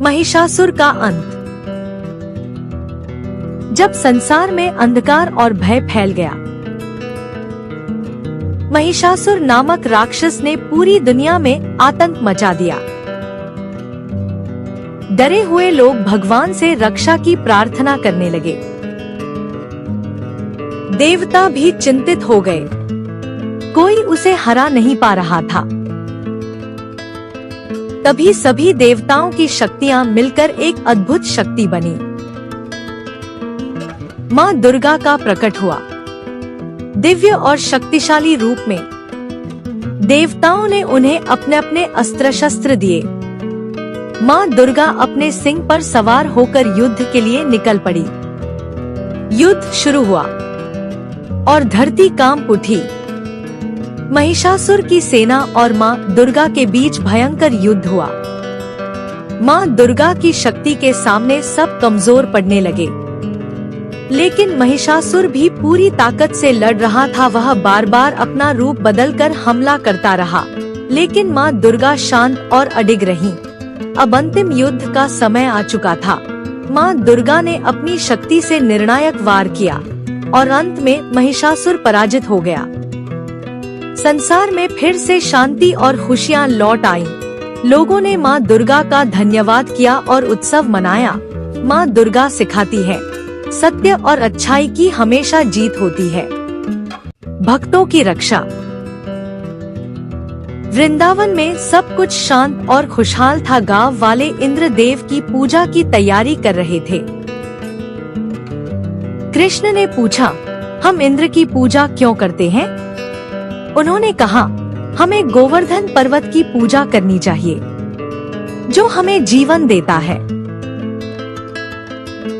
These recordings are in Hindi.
महिषासुर का अंत। जब संसार में अंधकार और भय फैल गया, महिषासुर नामक राक्षस ने पूरी दुनिया में आतंक मचा दिया। डरे हुए लोग भगवान से रक्षा की प्रार्थना करने लगे। देवता भी चिंतित हो गए, कोई उसे हरा नहीं पा रहा था। तभी सभी देवताओं की शक्तियां मिलकर एक अद्भुत शक्ति बनी। मां दुर्गा का प्रकट हुआ। दिव्य और शक्तिशाली रूप में देवताओं ने उन्हें अपने अपने अस्त्र शस्त्र दिए। मां दुर्गा अपने सिंह पर सवार होकर युद्ध के लिए निकल पड़ी। युद्ध शुरू हुआ और धरती कांप उठी। महिषासुर की सेना और मां दुर्गा के बीच भयंकर युद्ध हुआ। मां दुर्गा की शक्ति के सामने सब कमजोर पड़ने लगे, लेकिन महिषासुर भी पूरी ताकत से लड़ रहा था। वह बार बार अपना रूप बदलकर हमला करता रहा, लेकिन मां दुर्गा शांत और अडिग रहीं। अब अंतिम युद्ध का समय आ चुका था। मां दुर्गा ने अपनी शक्ति से निर्णायक वार किया और अंत में महिषासुर पराजित हो गया। संसार में फिर से शांति और खुशियां लौट आईं। लोगों ने मां दुर्गा का धन्यवाद किया और उत्सव मनाया। मां दुर्गा सिखाती है, सत्य और अच्छाई की हमेशा जीत होती है। भक्तों की रक्षा। वृंदावन में सब कुछ शांत और खुशहाल था। गांव वाले इंद्रदेव की पूजा की तैयारी कर रहे थे। कृष्ण ने पूछा, हम इंद्र की पूजा क्यों करते हैं? उन्होंने कहा, हमें गोवर्धन पर्वत की पूजा करनी चाहिए, जो हमें जीवन देता है।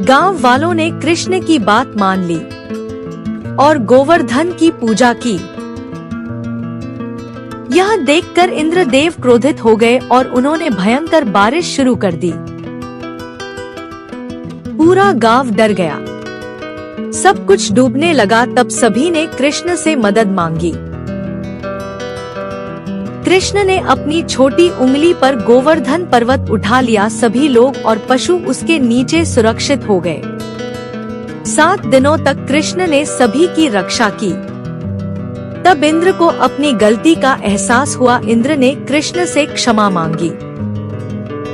गांव वालों ने कृष्ण की बात मान ली और गोवर्धन की पूजा की। यह देखकर इंद्रदेव क्रोधित हो गए और उन्होंने भयंकर बारिश शुरू कर दी। पूरा गांव डर गया, सब कुछ डूबने लगा। तब सभी ने कृष्ण से मदद मांगी। कृष्ण ने अपनी छोटी उंगली पर गोवर्धन पर्वत उठा लिया। सभी लोग और पशु उसके नीचे सुरक्षित हो गए। 7 दिनों तक कृष्ण ने सभी की रक्षा की। तब इंद्र को अपनी गलती का एहसास हुआ। इंद्र ने कृष्ण से क्षमा मांगी।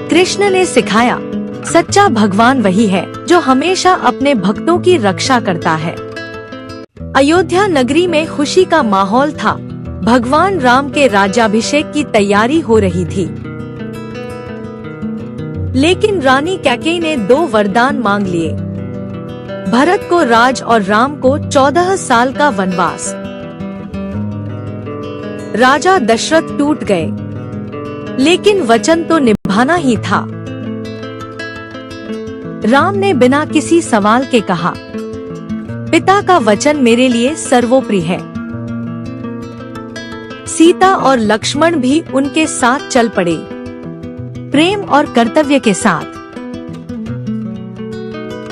कृष्ण ने सिखाया, सच्चा भगवान वही है जो हमेशा अपने भक्तों की रक्षा करता है। अयोध्या नगरी में खुशी का माहौल था। भगवान राम के राज्याभिषेक की तैयारी हो रही थी। लेकिन रानी कैकेयी ने 2 वरदान मांग लिए, भरत को राज और राम को 14 साल का वनवास। राजा दशरथ टूट गए, लेकिन वचन तो निभाना ही था। राम ने बिना किसी सवाल के कहा, पिता का वचन मेरे लिए सर्वोपरि है। सीता और लक्ष्मण भी उनके साथ चल पड़े, प्रेम और कर्तव्य के साथ।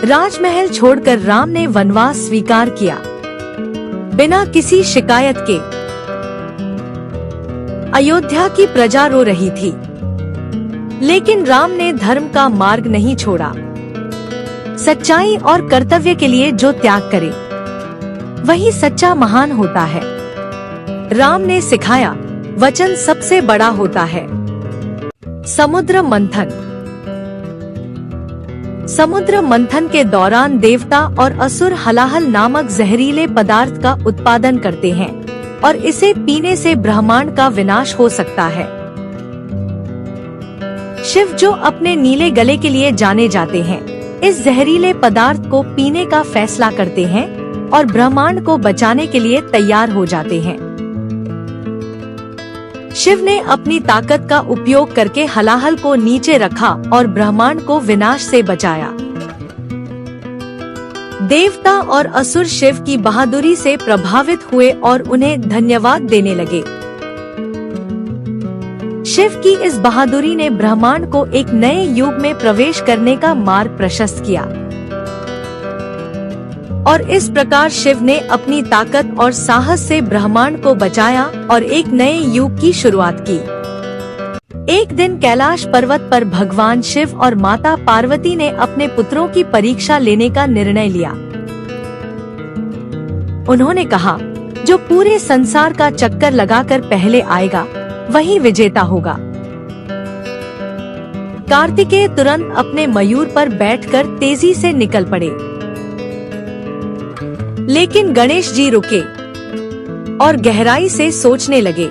राजमहल छोड़कर राम ने वनवास स्वीकार किया, बिना किसी शिकायत के। अयोध्या की प्रजा रो रही थी, लेकिन राम ने धर्म का मार्ग नहीं छोड़ा। सच्चाई और कर्तव्य के लिए जो त्याग करे, वही सच्चा महान होता है। राम ने सिखाया, वचन सबसे बड़ा होता है। समुद्र मंथन। समुद्र मंथन के दौरान देवता और असुर हलाहल नामक जहरीले पदार्थ का उत्पादन करते हैं और इसे पीने से ब्रह्मांड का विनाश हो सकता है। शिव, जो अपने नीले गले के लिए जाने जाते हैं, इस जहरीले पदार्थ को पीने का फैसला करते हैं और ब्रह्मांड को बचाने के लिए तैयार हो जाते हैं। शिव ने अपनी ताकत का उपयोग करके हलाहल को नीचे रखा और ब्रह्मांड को विनाश से बचाया। देवता और असुर शिव की बहादुरी से प्रभावित हुए और उन्हें धन्यवाद देने लगे। शिव की इस बहादुरी ने ब्रह्मांड को एक नए युग में प्रवेश करने का मार्ग प्रशस्त किया और इस प्रकार शिव ने अपनी ताकत और साहस से ब्रह्मांड को बचाया और एक नए युग की शुरुआत की। एक दिन कैलाश पर्वत पर भगवान शिव और माता पार्वती ने अपने पुत्रों की परीक्षा लेने का निर्णय लिया। उन्होंने कहा, जो पूरे संसार का चक्कर लगाकर पहले आएगा वही विजेता होगा। कार्तिकेय तुरंत अपने मयूर पर बैठकर तेजी से निकल पड़े, लेकिन गणेश जी रुके और गहराई से सोचने लगे।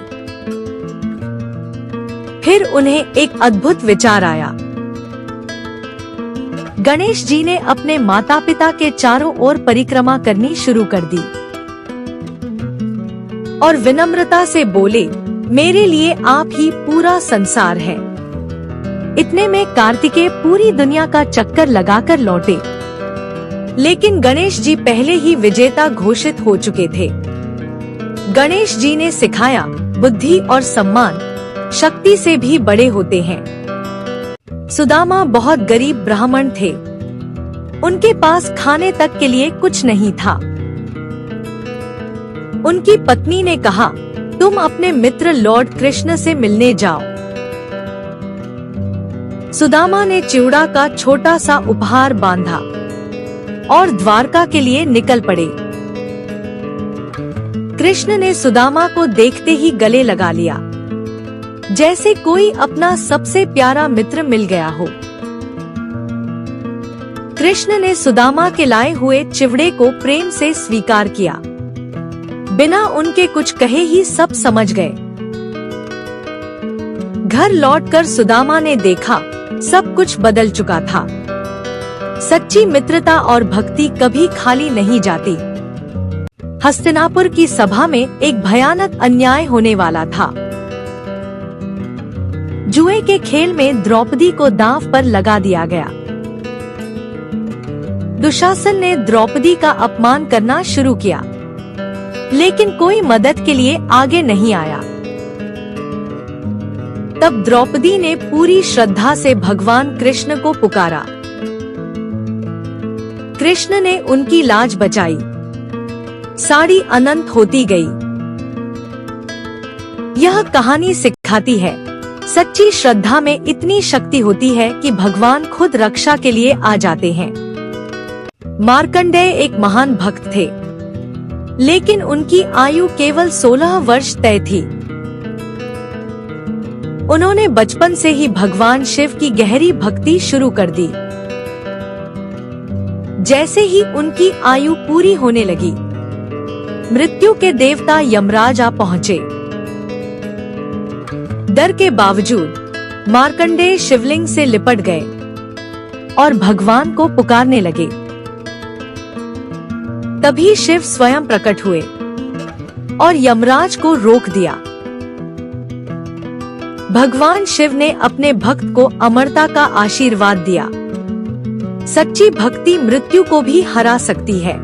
फिर उन्हें एक अद्भुत विचार आया। गणेश जी ने अपने माता पिता के चारों ओर परिक्रमा करनी शुरू कर दी और विनम्रता से बोले, मेरे लिए आप ही पूरा संसार है। इतने में कार्तिकेय पूरी दुनिया का चक्कर लगाकर लौटे, लेकिन गणेश जी पहले ही विजेता घोषित हो चुके थे। गणेश जी ने सिखाया, बुद्धि और सम्मान शक्ति से भी बड़े होते हैं। सुदामा बहुत गरीब ब्राह्मण थे। उनके पास खाने तक के लिए कुछ नहीं था। उनकी पत्नी ने कहा, तुम अपने मित्र लॉर्ड कृष्ण से मिलने जाओ। सुदामा ने चिवड़ा का छोटा सा उपहार बांधा और द्वारका के लिए निकल पड़े। कृष्ण ने सुदामा को देखते ही गले लगा लिया, जैसे कोई अपना सबसे प्यारा मित्र मिल गया हो। कृष्ण ने सुदामा के लाए हुए चिवड़े को प्रेम से स्वीकार किया। बिना उनके कुछ कहे ही सब समझ गए। घर लौटकर सुदामा ने देखा, सब कुछ बदल चुका था। सच्ची मित्रता और भक्ति कभी खाली नहीं जाती। हस्तिनापुर की सभा में एक भयानक अन्याय होने वाला था। जुए के खेल में द्रौपदी को दांव पर लगा दिया गया। दुशासन ने द्रौपदी का अपमान करना शुरू किया, लेकिन कोई मदद के लिए आगे नहीं आया। तब द्रौपदी ने पूरी श्रद्धा से भगवान कृष्ण को पुकारा। कृष्ण ने उनकी लाज बचाई। साड़ी अनंत होती गई। यह कहानी सिखाती है, सच्ची श्रद्धा में इतनी शक्ति होती है कि भगवान खुद रक्षा के लिए आ जाते हैं। मार्कंडेय एक महान भक्त थे, लेकिन उनकी आयु केवल 16 वर्ष तय थी। उन्होंने बचपन से ही भगवान शिव की गहरी भक्ति शुरू कर दी। जैसे ही उनकी आयु पूरी होने लगी, मृत्यु के देवता यमराज आ पहुँचे। डर के बावजूद मार्कंडेय शिवलिंग से लिपट गए और भगवान को पुकारने लगे। तभी शिव स्वयं प्रकट हुए और यमराज को रोक दिया। भगवान शिव ने अपने भक्त को अमरता का आशीर्वाद दिया। सच्ची भक्ति मृत्यु को भी हरा सकती है।